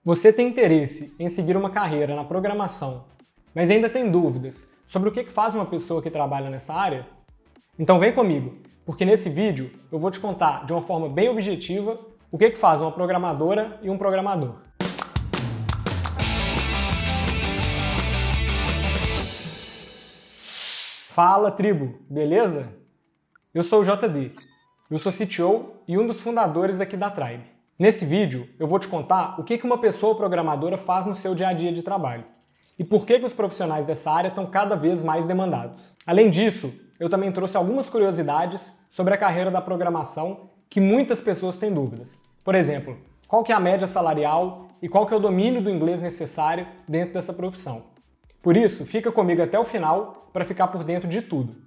Você tem interesse em seguir uma carreira na programação, mas ainda tem dúvidas sobre o que faz uma pessoa que trabalha nessa área? Então vem comigo, porque nesse vídeo eu vou te contar de uma forma bem objetiva o que faz uma programadora e um programador. Fala, tribo, beleza? Eu sou o JD, eu sou CTO e um dos fundadores aqui da Tribe. Nesse vídeo, eu vou te contar o que uma pessoa programadora faz no seu dia a dia de trabalho e por que os profissionais dessa área estão cada vez mais demandados. Além disso, eu também trouxe algumas curiosidades sobre a carreira da programação que muitas pessoas têm dúvidas. Por exemplo, qual que é a média salarial e qual que é o domínio do inglês necessário dentro dessa profissão. Por isso, fica comigo até o final para ficar por dentro de tudo.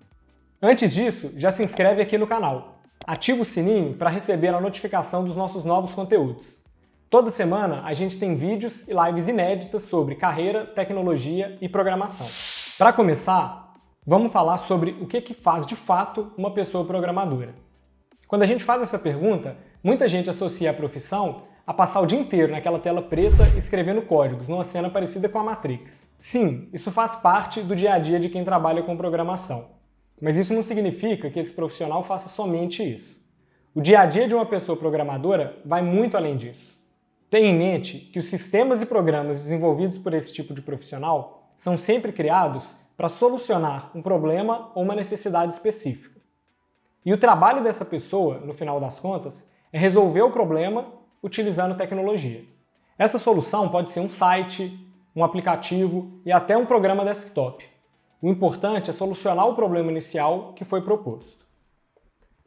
Antes disso, já se inscreve aqui no canal. Ativa o sininho para receber a notificação dos nossos novos conteúdos. Toda semana a gente tem vídeos e lives inéditas sobre carreira, tecnologia e programação. Para começar, vamos falar sobre o que faz de fato uma pessoa programadora. Quando a gente faz essa pergunta, muita gente associa a profissão a passar o dia inteiro naquela tela preta escrevendo códigos, numa cena parecida com a Matrix. Sim, isso faz parte do dia a dia de quem trabalha com programação. Mas isso não significa que esse profissional faça somente isso. O dia a dia de uma pessoa programadora vai muito além disso. Tenha em mente que os sistemas e programas desenvolvidos por esse tipo de profissional são sempre criados para solucionar um problema ou uma necessidade específica. E o trabalho dessa pessoa, no final das contas, é resolver o problema utilizando tecnologia. Essa solução pode ser um site, um aplicativo e até um programa desktop. O importante é solucionar o problema inicial que foi proposto.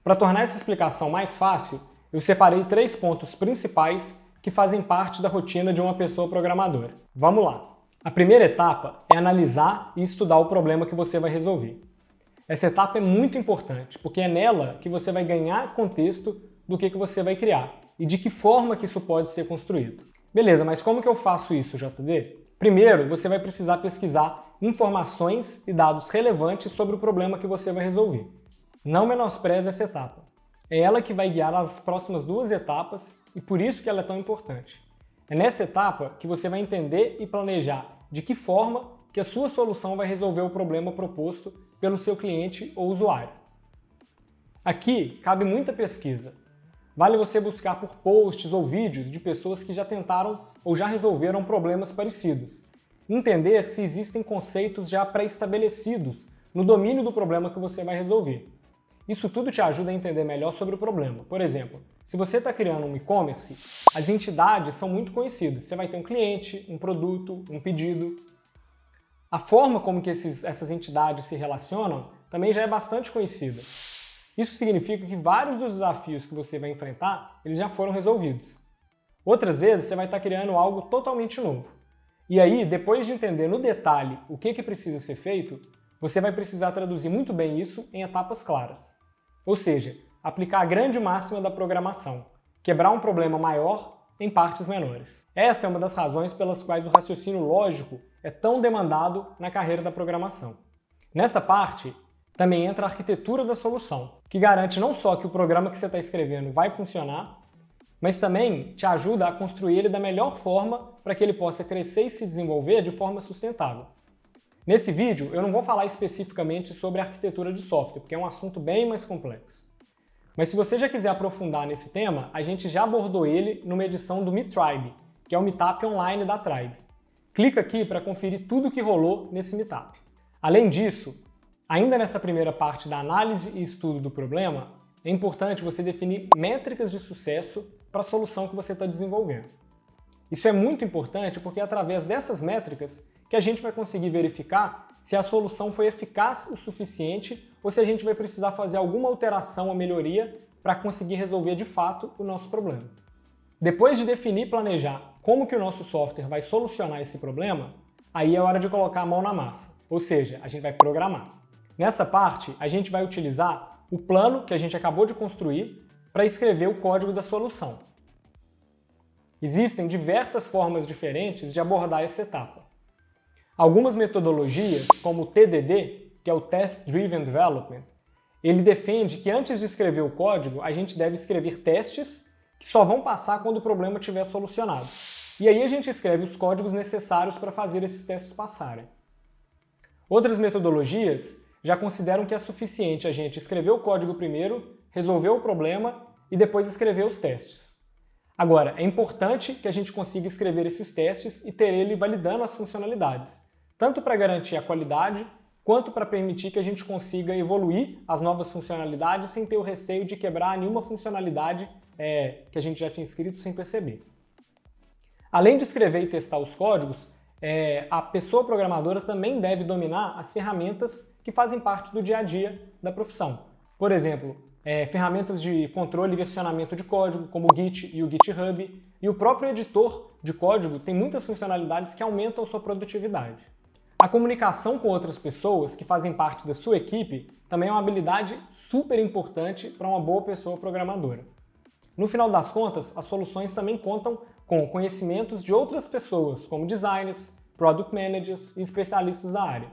Para tornar essa explicação mais fácil, eu separei 3 pontos principais que fazem parte da rotina de uma pessoa programadora. Vamos lá! A primeira etapa é analisar e estudar o problema que você vai resolver. Essa etapa é muito importante, porque é nela que você vai ganhar contexto do que você vai criar e de que forma que isso pode ser construído. Beleza, mas como que eu faço isso, JD? Primeiro, você vai precisar pesquisar informações e dados relevantes sobre o problema que você vai resolver. Não menospreze essa etapa. É ela que vai guiar as próximas 2 etapas e por isso que ela é tão importante. É nessa etapa que você vai entender e planejar de que forma que a sua solução vai resolver o problema proposto pelo seu cliente ou usuário. Aqui cabe muita pesquisa. Vale você buscar por posts ou vídeos de pessoas que já tentaram ou já resolveram problemas parecidos. Entender se existem conceitos já pré-estabelecidos no domínio do problema que você vai resolver. Isso tudo te ajuda a entender melhor sobre o problema. Por exemplo, se você está criando um e-commerce, as entidades são muito conhecidas. Você vai ter um cliente, um produto, um pedido. A forma como que essas entidades se relacionam também já é bastante conhecida. Isso significa que vários dos desafios que você vai enfrentar, eles já foram resolvidos. Outras vezes, você vai estar criando algo totalmente novo. E aí, depois de entender no detalhe o que precisa ser feito, você vai precisar traduzir muito bem isso em etapas claras. Ou seja, aplicar a grande máxima da programação, quebrar um problema maior em partes menores. Essa é uma das razões pelas quais o raciocínio lógico é tão demandado na carreira da programação. Nessa parte, também entra a arquitetura da solução, que garante não só que o programa que você está escrevendo vai funcionar, mas também te ajuda a construir ele da melhor forma para que ele possa crescer e se desenvolver de forma sustentável. Nesse vídeo, eu não vou falar especificamente sobre a arquitetura de software, porque é um assunto bem mais complexo. Mas se você já quiser aprofundar nesse tema, a gente já abordou ele numa edição do MeTribe, que é o meetup online da Tribe. Clica aqui para conferir tudo o que rolou nesse meetup. Além disso, ainda nessa primeira parte da análise e estudo do problema, é importante você definir métricas de sucesso para a solução que você está desenvolvendo. Isso é muito importante porque é através dessas métricas que a gente vai conseguir verificar se a solução foi eficaz o suficiente ou se a gente vai precisar fazer alguma alteração ou melhoria para conseguir resolver de fato o nosso problema. Depois de definir e planejar como que o nosso software vai solucionar esse problema, aí é hora de colocar a mão na massa, ou seja, a gente vai programar. Nessa parte, a gente vai utilizar o plano que a gente acabou de construir para escrever o código da solução. Existem diversas formas diferentes de abordar essa etapa. Algumas metodologias, como o TDD, que é o Test Driven Development, ele defende que antes de escrever o código, a gente deve escrever testes que só vão passar quando o problema estiver solucionado. E aí a gente escreve os códigos necessários para fazer esses testes passarem. Outras metodologias já consideram que é suficiente a gente escrever o código primeiro, resolver o problema e depois escrever os testes. Agora, é importante que a gente consiga escrever esses testes e ter ele validando as funcionalidades, tanto para garantir a qualidade, quanto para permitir que a gente consiga evoluir as novas funcionalidades sem ter o receio de quebrar nenhuma funcionalidade que a gente já tinha escrito sem perceber. Além de escrever e testar os códigos, a pessoa programadora também deve dominar as ferramentas que fazem parte do dia a dia da profissão. Por exemplo, ferramentas de controle e versionamento de código, como o Git e o GitHub, e o próprio editor de código tem muitas funcionalidades que aumentam sua produtividade. A comunicação com outras pessoas que fazem parte da sua equipe também é uma habilidade super importante para uma boa pessoa programadora. No final das contas, as soluções também contam com conhecimentos de outras pessoas, como designers, product managers e especialistas da área.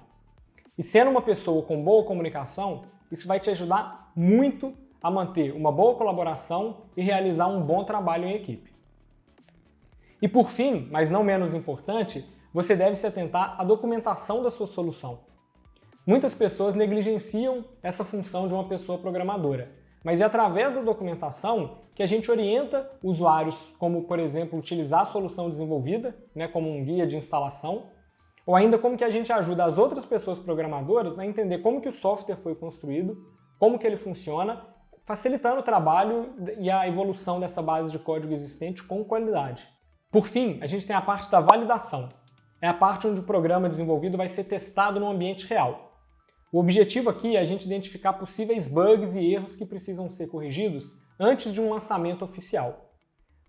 E sendo uma pessoa com boa comunicação, isso vai te ajudar muito a manter uma boa colaboração e realizar um bom trabalho em equipe. E por fim, mas não menos importante, você deve se atentar à documentação da sua solução. Muitas pessoas negligenciam essa função de uma pessoa programadora, mas é através da documentação que a gente orienta usuários como, por exemplo, utilizar a solução desenvolvida, como um guia de instalação, ou ainda como que a gente ajuda as outras pessoas programadoras a entender como que o software foi construído, como que ele funciona, facilitando o trabalho e a evolução dessa base de código existente com qualidade. Por fim, a gente tem a parte da validação. É a parte onde o programa desenvolvido vai ser testado no ambiente real. O objetivo aqui é a gente identificar possíveis bugs e erros que precisam ser corrigidos antes de um lançamento oficial.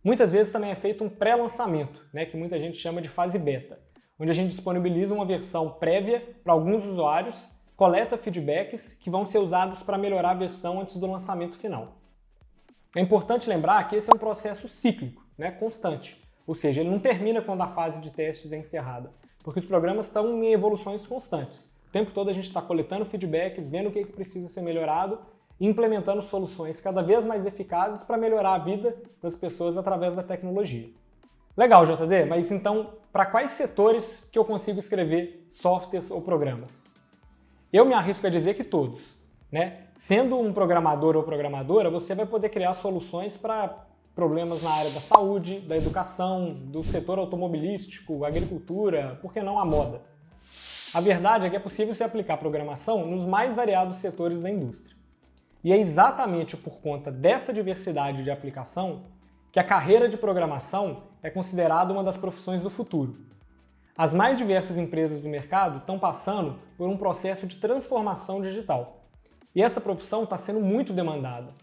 Muitas vezes também é feito um pré-lançamento, que muita gente chama de fase beta, onde a gente disponibiliza uma versão prévia para alguns usuários, coleta feedbacks que vão ser usados para melhorar a versão antes do lançamento final. É importante lembrar que esse é um processo cíclico, constante. Ou seja, ele não termina quando a fase de testes é encerrada, porque os programas estão em evoluções constantes. O tempo todo a gente está coletando feedbacks, vendo o que precisa ser melhorado e implementando soluções cada vez mais eficazes para melhorar a vida das pessoas através da tecnologia. Legal, JD, mas então, para quais setores que eu consigo escrever softwares ou programas? Eu me arrisco a dizer que todos. Sendo um programador ou programadora, você vai poder criar soluções para problemas na área da saúde, da educação, do setor automobilístico, agricultura, por que não a moda? A verdade é que é possível se aplicar programação nos mais variados setores da indústria. E é exatamente por conta dessa diversidade de aplicação que a carreira de programação é considerada uma das profissões do futuro. As mais diversas empresas do mercado estão passando por um processo de transformação digital. E essa profissão está sendo muito demandada.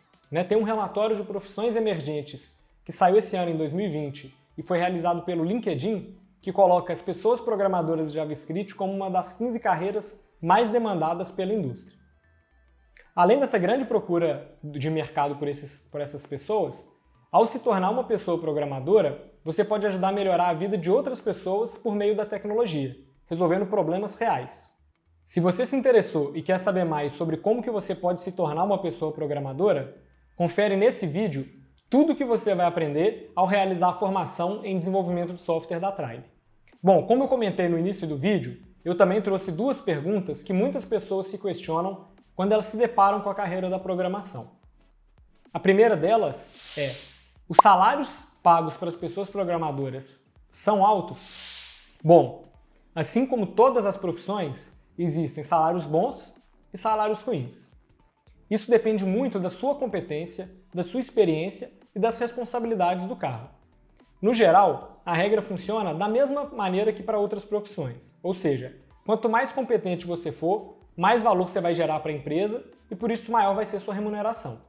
Tem um relatório de profissões emergentes que saiu esse ano em 2020 e foi realizado pelo LinkedIn, que coloca as pessoas programadoras de JavaScript como uma das 15 carreiras mais demandadas pela indústria. Além dessa grande procura de mercado por essas pessoas, ao se tornar uma pessoa programadora, você pode ajudar a melhorar a vida de outras pessoas por meio da tecnologia, resolvendo problemas reais. Se você se interessou e quer saber mais sobre como que você pode se tornar uma pessoa programadora, confere nesse vídeo tudo o que você vai aprender ao realizar a formação em desenvolvimento de software da Tribe. Bom, como eu comentei no início do vídeo, eu também trouxe duas perguntas que muitas pessoas se questionam quando elas se deparam com a carreira da programação. A primeira delas é: os salários pagos para as pessoas programadoras são altos? Bom, assim como todas as profissões, existem salários bons e salários ruins. Isso depende muito da sua competência, da sua experiência e das responsabilidades do cargo. No geral, a regra funciona da mesma maneira que para outras profissões, ou seja, quanto mais competente você for, mais valor você vai gerar para a empresa e por isso maior vai ser sua remuneração.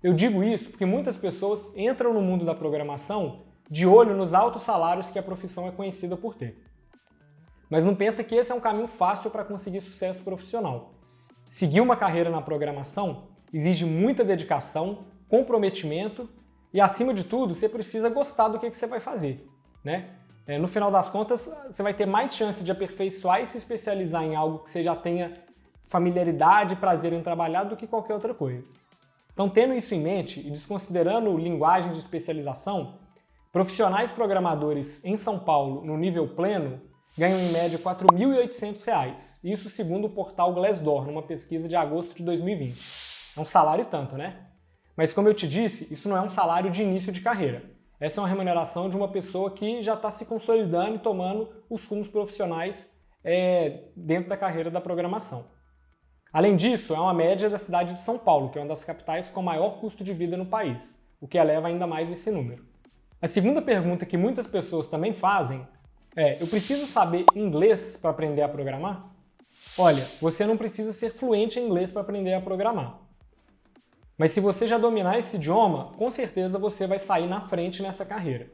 Eu digo isso porque muitas pessoas entram no mundo da programação de olho nos altos salários que a profissão é conhecida por ter. Mas não pensa que esse é um caminho fácil para conseguir sucesso profissional. Seguir uma carreira na programação exige muita dedicação, comprometimento e, acima de tudo, você precisa gostar do que você vai fazer. No final das contas, você vai ter mais chance de aperfeiçoar e se especializar em algo que você já tenha familiaridade e prazer em trabalhar do que qualquer outra coisa. Então, tendo isso em mente e desconsiderando linguagens de especialização, Profissionais programadores em São Paulo, no nível pleno, ganham em média R$ 4.800, isso segundo o portal Glassdoor, numa pesquisa de agosto de 2020. É um salário e tanto, né? Mas como eu te disse, isso não é um salário de início de carreira. Essa é uma remuneração de uma pessoa que já está se consolidando e tomando os rumos profissionais dentro da carreira da programação. Além disso, é uma média da cidade de São Paulo, que é uma das capitais com maior custo de vida no país, o que eleva ainda mais esse número. A segunda pergunta que muitas pessoas também fazem é: eu preciso saber inglês para aprender a programar? Olha, você não precisa ser fluente em inglês para aprender a programar. Mas se você já dominar esse idioma, com certeza você vai sair na frente nessa carreira.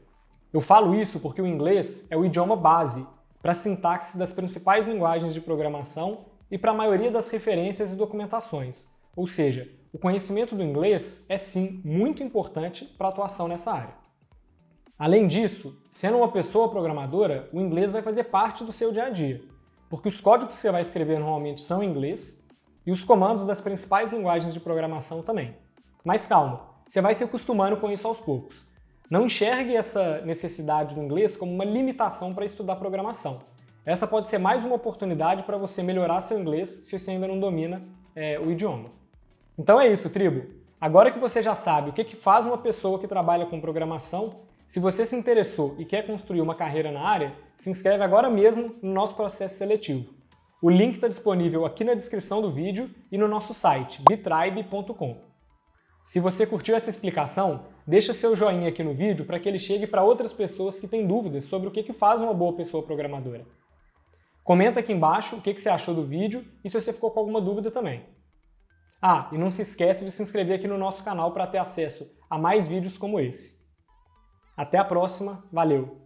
Eu falo isso porque o inglês é o idioma base para a sintaxe das principais linguagens de programação e para a maioria das referências e documentações. Ou seja, o conhecimento do inglês é sim muito importante para a atuação nessa área. Além disso, sendo uma pessoa programadora, o inglês vai fazer parte do seu dia a dia, porque os códigos que você vai escrever normalmente são em inglês e os comandos das principais linguagens de programação também. Mas calma, você vai se acostumando com isso aos poucos. Não enxergue essa necessidade do inglês como uma limitação para estudar programação. Essa pode ser mais uma oportunidade para você melhorar seu inglês se você ainda não domina o idioma. Então é isso, tribo. Agora que você já sabe o que faz uma pessoa que trabalha com programação, se você se interessou e quer construir uma carreira na área, se inscreve agora mesmo no nosso processo seletivo. O link está disponível aqui na descrição do vídeo e no nosso site, bitribe.com. Se você curtiu essa explicação, deixa seu joinha aqui no vídeo para que ele chegue para outras pessoas que têm dúvidas sobre o que faz uma boa pessoa programadora. Comenta aqui embaixo o que você achou do vídeo e se você ficou com alguma dúvida também. Ah, e não se esquece de se inscrever aqui no nosso canal para ter acesso a mais vídeos como esse. Até a próxima, valeu!